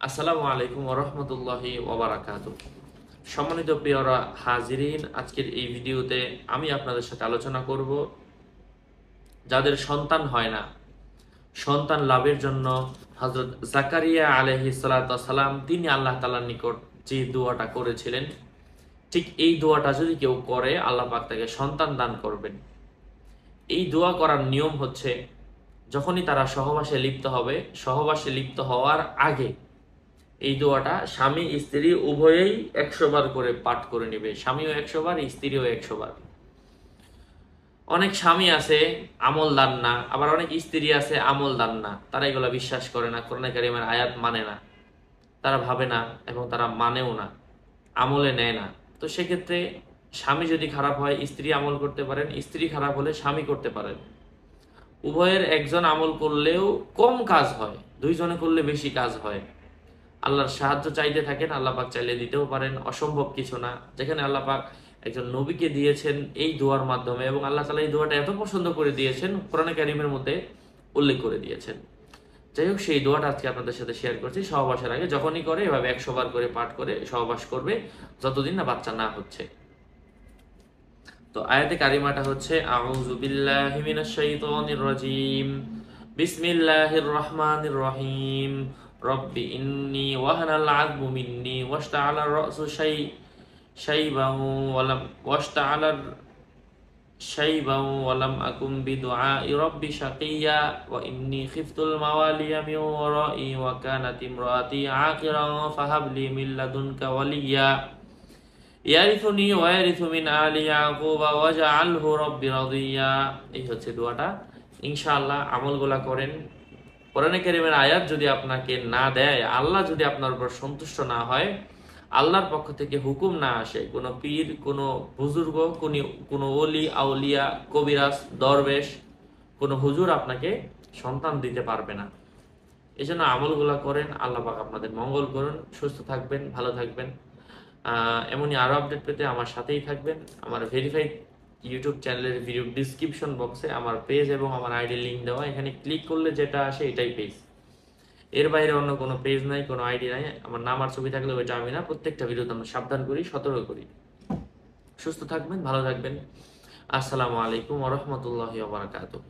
আসসালামু আলাইকুম ওয়া রাহমাতুল্লাহি ওয়া বারাকাতুহু। সম্মানিত প্রিয়রা হাজিরিন, আজকের এই ভিডিওতে আমি আপনাদের সাথে আলোচনা করব যাদের সন্তান হয় না, সন্তান লাভের জন্য হযরত জাকারিয়া আলাইহিস সালাতু ওয়াস সালাম তিনি আল্লাহ তাআলার নিকট যে দোয়াটা করেছিলেন, ঠিক এই দোয়াটা যদি কেউ করে আল্লাহ পাক তাকে সন্তান দান করবেন। এই দোয়া করার নিয়ম হচ্ছে, যখনই তারা সহবাসে লিপ্ত হবে, সহবাসে লিপ্ত হওয়ার আগে এই দোয়াটা স্বামী স্ত্রী উভয়েই 100 বার করে পাঠ করে নেবে। স্বামীও 100 বার, স্ত্রীও 100 বার। অনেক স্বামী আছে আমলদার না, আবার অনেক স্ত্রী আছে আমলদার না, তারা এগুলো বিশ্বাস করে না, কোরআনে কারিমের আয়াত মানে না, তারা ভাবে না এবং তারা মানেও না, আমলে নেয় না। তো সেক্ষেত্রে স্বামী যদি খারাপ হয় স্ত্রী আমল করতে পারেন, স্ত্রী খারাপ হলে স্বামী করতে পারেন। উভয়ের একজন আমল করলেও কম কাজ হয়, দুইজনে করলে বেশি কাজ হয়। আল্লাহর সাহায্য চাইতে থাকেন, আল্লাহ পাক চাইলে দিতেও পারেন, অসম্ভব কিছু না। যেখানে আল্লাহ পাক একজন নবীকে দিয়েছেন এই দোয়ার মাধ্যমে, এবং আল্লাহ তাআলা এই দোয়াটা এত পছন্দ করে দিয়েছেন, কোরআনে কারিমের মধ্যে উল্লেখ করে দিয়েছেন। যাই হোক, সেই দোয়াটা আজকে আপনাদের সাথে শেয়ার করছি। সহবাসের আগে যখনই করে এভাবে 100 বার করে পাঠ করে সহবাস করবে, যতদিন না বাচ্চা না হচ্ছে। তো আয়াতে কারিমাটা হচ্ছে, আউযু বিল্লাহি মিনাশ শাইতানির রাজীম, বিসমিল্লাহির রহমানির রহিম, রব্বি ইন্নী ওয়াহানাল আযমু মিন্নী ওয়াশতাআলার রাসু শাইবান ওয়ালাম আকুম বিদুআই রব্বি শাকিয়্যা ওয়া ইন্নী খিফতুল মাওয়ালিয়া মিন ওয়ারাই ওয়া কানাত ইমরাতি আকিরান ফাহাবলি মিন লাদুনকা ওয়ালিয়্যা ইয়ারিথুনি ওয়া ইয়ারিথু মিন আলি ইয়াকুবা ওয়াজআলহু রাব্বি রাদিয়্যা। এই হচ্ছে দোয়াটা। ইনশাআল্লাহ আমলগুলা করেন। কোরআনে কারিমের আয়াত যদি আপনাকে না দেয়, আল্লাহ যদি আপনার উপর সন্তুষ্ট না হয়, আল্লাহর পক্ষ থেকে হুকুম না আসে, কোনো পীর, কোনো বুজুর্গ, কোনো ওলি আউলিয়া, কবিরাজ, দরবেশ, কোনো হুজুর আপনাকে সন্তান দিতে পারবে না। এই জন্য আমলগুলা করেন। আল্লাহ পাক আপনাদের মঙ্গল করুন। সুস্থ থাকবেন, ভালো থাকবেন। এমনই আরো আপডেট পেতে আমার সাথেই থাকবেন। আমার ভেরিফাইড ইউটিউব চ্যানেলের ভিডিও ডিসক্রিপশন বক্সে আমার পেজ এবং আমার আইডি লিঙ্ক দেওয়া, এখানে ক্লিক করলে যেটা আসে এটাই পেজ। এর বাইরে অন্য কোনো পেজ নাই, কোনো আইডি নাই। আমার নাম আর ছবি থাকলে ওইটা আমি না। প্রত্যেকটা ভিডিওতে আমরা সাবধান করি, সতর্ক করি। সুস্থ থাকবেন, ভালো থাকবেন। আসসালামু আলাইকুম ওয়া রাহমাতুল্লাহি ওয়া বারাকাতুহু।